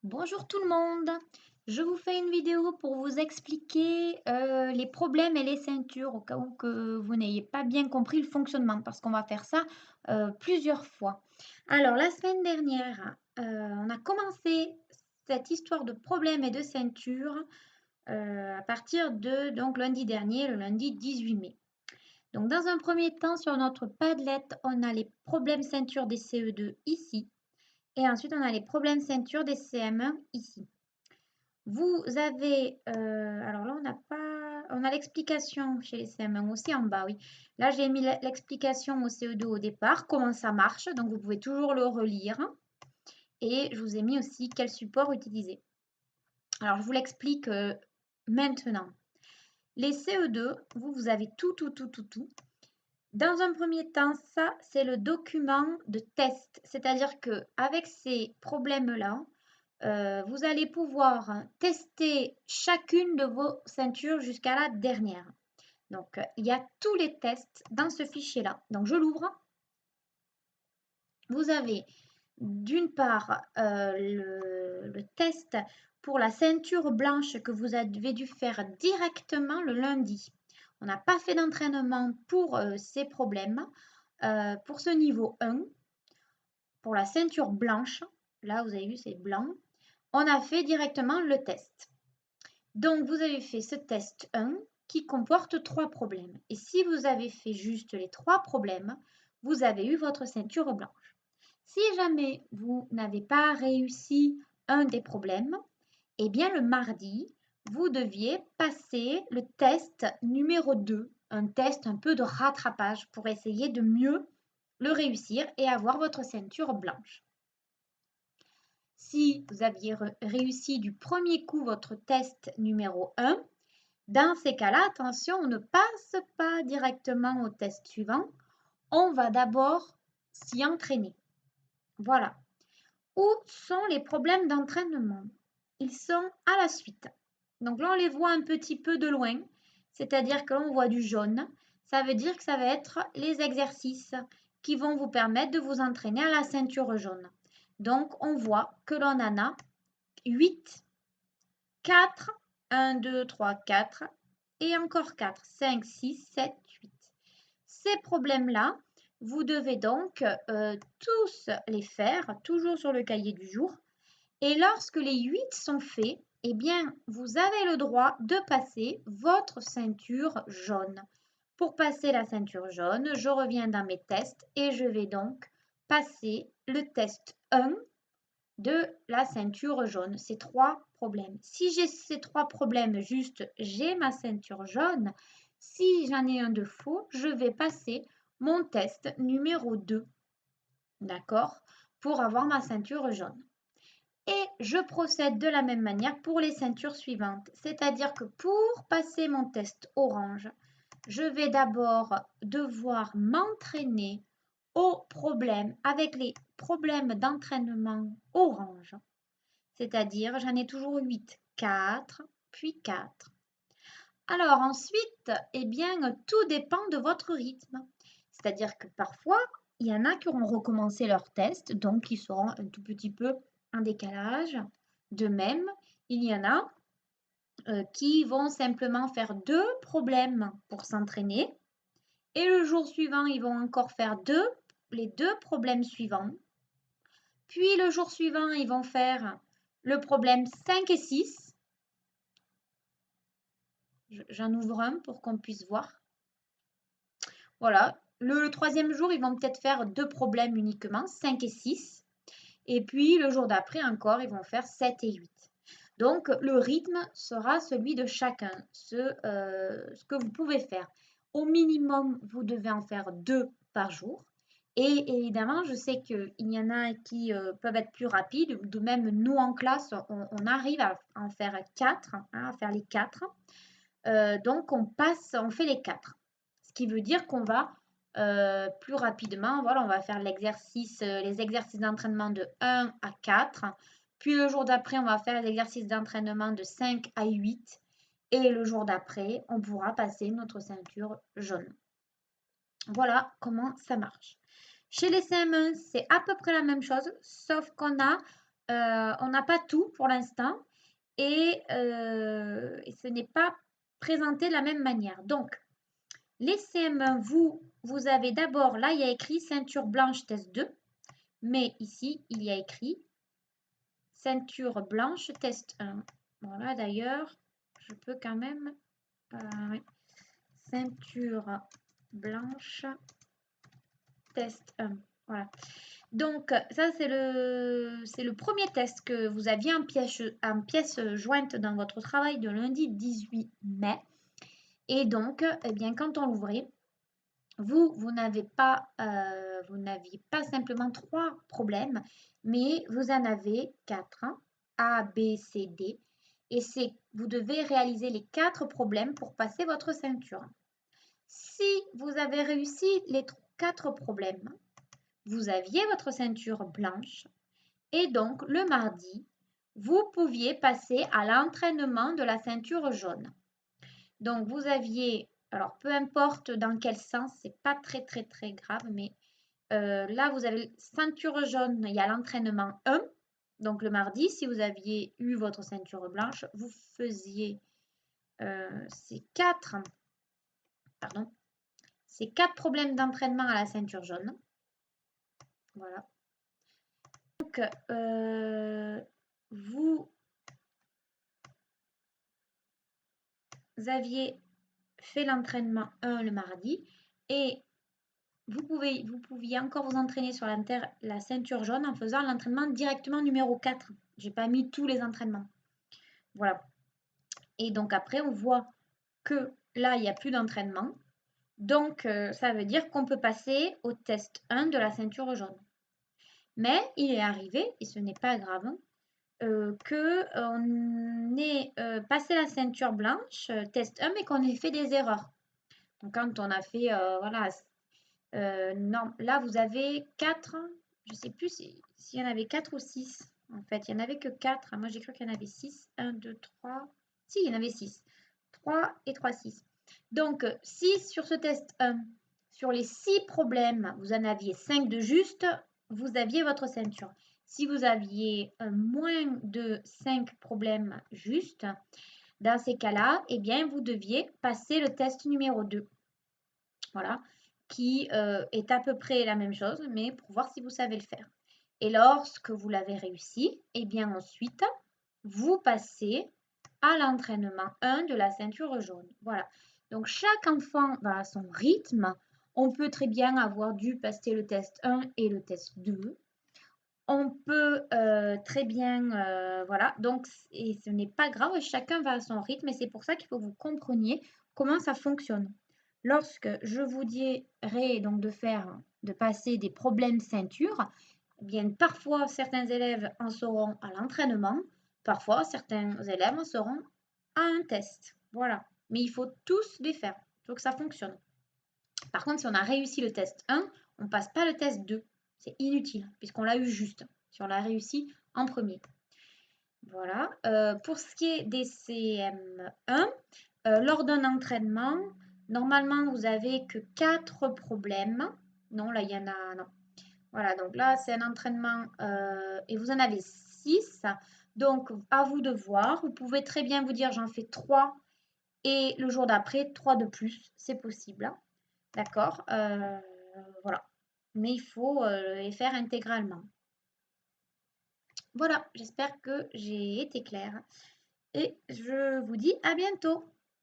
Bonjour tout le monde, je vous fais une vidéo pour vous expliquer les problèmes et les ceintures au cas où que vous n'ayez pas bien compris le fonctionnement parce qu'on va faire ça plusieurs fois. Alors la semaine dernière, on a commencé cette histoire de problèmes et de ceintures à partir de donc lundi dernier, le lundi 18 mai. Donc dans un premier temps sur notre Padlet, on a les problèmes ceintures des CE2 ici. Et ensuite, on a les problèmes ceinture des CM1 ici. Vous avez, alors là, on a l'explication chez les CM1 aussi en bas, oui. Là, j'ai mis l'explication au CE2 au départ, comment ça marche. Donc, vous pouvez toujours le relire. Et je vous ai mis aussi quel support utiliser. Alors, je vous l'explique maintenant. Les CE2, vous avez tout. Dans un premier temps, ça, c'est le document de test. C'est-à-dire qu'avec ces problèmes-là, vous allez pouvoir tester chacune de vos ceintures jusqu'à la dernière. Donc, il y a tous les tests dans ce fichier-là. Donc, je l'ouvre. Vous avez d'une part le test pour la ceinture blanche que vous avez dû faire directement le lundi. On n'a pas fait d'entraînement pour ces problèmes. Pour ce niveau 1, pour la ceinture blanche, là vous avez vu c'est blanc, on a fait directement le test. Donc vous avez fait ce test 1 qui comporte 3 problèmes. Et si vous avez fait juste les 3 problèmes, vous avez eu votre ceinture blanche. Si jamais vous n'avez pas réussi un des problèmes, eh bien le mardi, vous deviez passer le test numéro 2, un test un peu de rattrapage pour essayer de mieux le réussir et avoir votre ceinture blanche. Si vous aviez réussi du premier coup votre test numéro 1, dans ces cas-là, attention, on ne passe pas directement au test suivant. On va d'abord s'y entraîner. Voilà. Où sont les problèmes d'entraînement? Ils sont à la suite. Donc là, on les voit un petit peu de loin, c'est-à-dire que l'on voit du jaune. Ça veut dire que ça va être les exercices qui vont vous permettre de vous entraîner à la ceinture jaune. Donc, on voit que l'on en a 8, 4, 1, 2, 3, 4 et encore 4, 5, 6, 7, 8. Ces problèmes-là, vous devez donc tous les faire, toujours sur le cahier du jour. Et lorsque les 8 sont faits, eh bien, vous avez le droit de passer votre ceinture jaune. Pour passer la ceinture jaune, je reviens dans mes tests et je vais donc passer le test 1 de la ceinture jaune. Ces 3 problèmes. Si j'ai ces 3 problèmes juste, j'ai ma ceinture jaune. Si j'en ai un de faux, je vais passer mon test numéro 2. D'accord? Pour avoir ma ceinture jaune. Et je procède de la même manière pour les ceintures suivantes. C'est-à-dire que pour passer mon test orange, je vais d'abord devoir m'entraîner aux problèmes avec les problèmes d'entraînement orange. C'est-à-dire, j'en ai toujours 8, 4, puis 4. Alors ensuite, eh bien, tout dépend de votre rythme. C'est-à-dire que parfois, il y en a qui auront recommencé leur test, donc qui seront un tout petit peu en décalage. De même, il y en a qui vont simplement faire 2 problèmes pour s'entraîner. Et le jour suivant, ils vont encore faire les 2 problèmes suivants. Puis le jour suivant, ils vont faire le problème 5 et 6. J'en ouvre un pour qu'on puisse voir. Voilà. Le troisième jour, ils vont peut-être faire 2 problèmes uniquement, 5 et 6. Et puis le jour d'après encore, ils vont faire 7 et 8. Donc le rythme sera celui de chacun, ce que vous pouvez faire. Au minimum, vous devez en faire 2 par jour. Et évidemment, je sais qu'il y en a qui peuvent être plus rapides. De même, nous en classe, on arrive à en faire 4, à faire les 4. Donc on fait les 4. Ce qui veut dire qu'on va plus rapidement, voilà, on va faire les exercices d'entraînement de 1 à 4. Puis le jour d'après, on va faire les exercices d'entraînement de 5 à 8. Et le jour d'après, on pourra passer notre ceinture jaune. Voilà comment ça marche. Chez les CM1, c'est à peu près la même chose, sauf qu'on a on n'a pas tout pour l'instant et ce n'est pas présenté de la même manière. Donc, les CM1, vous avez d'abord, là, il y a écrit ceinture blanche test 2, mais ici, il y a écrit ceinture blanche test 1. Voilà, d'ailleurs, je peux quand même... oui. Ceinture blanche test 1. Voilà. Donc, ça, c'est le premier test que vous aviez en pièce jointe dans votre travail de lundi 18 mai. Et donc, eh bien, quand on l'ouvrait, vous n'aviez pas simplement 3 problèmes, mais vous en avez 4, hein, A, B, C, D. Et vous devez réaliser les 4 problèmes pour passer votre ceinture. Si vous avez réussi les 4 problèmes, vous aviez votre ceinture blanche et donc le mardi, vous pouviez passer à l'entraînement de la ceinture jaune. Donc vous aviez, alors peu importe dans quel sens, c'est pas très grave, mais là vous avez ceinture jaune, il y a l'entraînement 1. Donc le mardi, si vous aviez eu votre ceinture blanche, vous faisiez ces 4 problèmes d'entraînement à la ceinture jaune. Voilà. Donc, vous aviez fait l'entraînement 1 le mardi et vous pouviez encore vous entraîner sur la ceinture jaune en faisant l'entraînement directement numéro 4. Je n'ai pas mis tous les entraînements. Voilà. Et donc après, on voit que là, il n'y a plus d'entraînement. Donc, ça veut dire qu'on peut passer au test 1 de la ceinture jaune. Mais il est arrivé, et ce n'est pas grave, qu'on ait passé la ceinture blanche, test 1, mais qu'on ait fait des erreurs. Donc, quand on a fait, voilà, non, là, vous avez 4, je ne sais plus s'il y en avait 4 ou 6. En fait, il n'y en avait que 4. Moi, j'ai cru qu'il y en avait 6. 1, 2, 3. Si, il y en avait 6. 3 et 3, 6. Donc, si sur ce test 1, sur les 6 problèmes, vous en aviez 5 de juste, vous aviez votre ceinture. Si vous aviez moins de 5 problèmes justes, dans ces cas-là, eh bien, vous deviez passer le test numéro 2. Voilà, qui est à peu près la même chose, mais pour voir si vous savez le faire. Et lorsque vous l'avez réussi, eh bien ensuite, vous passez à l'entraînement 1 de la ceinture jaune. Voilà. Donc, chaque enfant va à son rythme. On peut très bien avoir dû passer le test 1 et le test 2. On peut très bien, voilà, donc et ce n'est pas grave, chacun va à son rythme et c'est pour ça qu'il faut que vous compreniez comment ça fonctionne. Lorsque je vous dirai donc de passer des problèmes ceinture, eh bien parfois certains élèves en seront à l'entraînement, parfois certains élèves en seront à un test. Voilà, mais il faut tous les faire, il faut que ça fonctionne. Par contre, si on a réussi le test 1, on ne passe pas le test 2. C'est inutile, puisqu'on l'a eu juste, si on l'a réussi en premier. Voilà. Pour ce qui est des CM1, lors d'un entraînement, normalement, vous n'avez que 4 problèmes. Non, là, il y en a... Non. Voilà, donc là, c'est un entraînement et vous en avez 6. Donc, à vous de voir. Vous pouvez très bien vous dire, j'en fais 3 et le jour d'après, 3 de plus. C'est possible. D'accord, voilà. Mais il faut les faire intégralement. Voilà, j'espère que j'ai été claire et je vous dis à bientôt.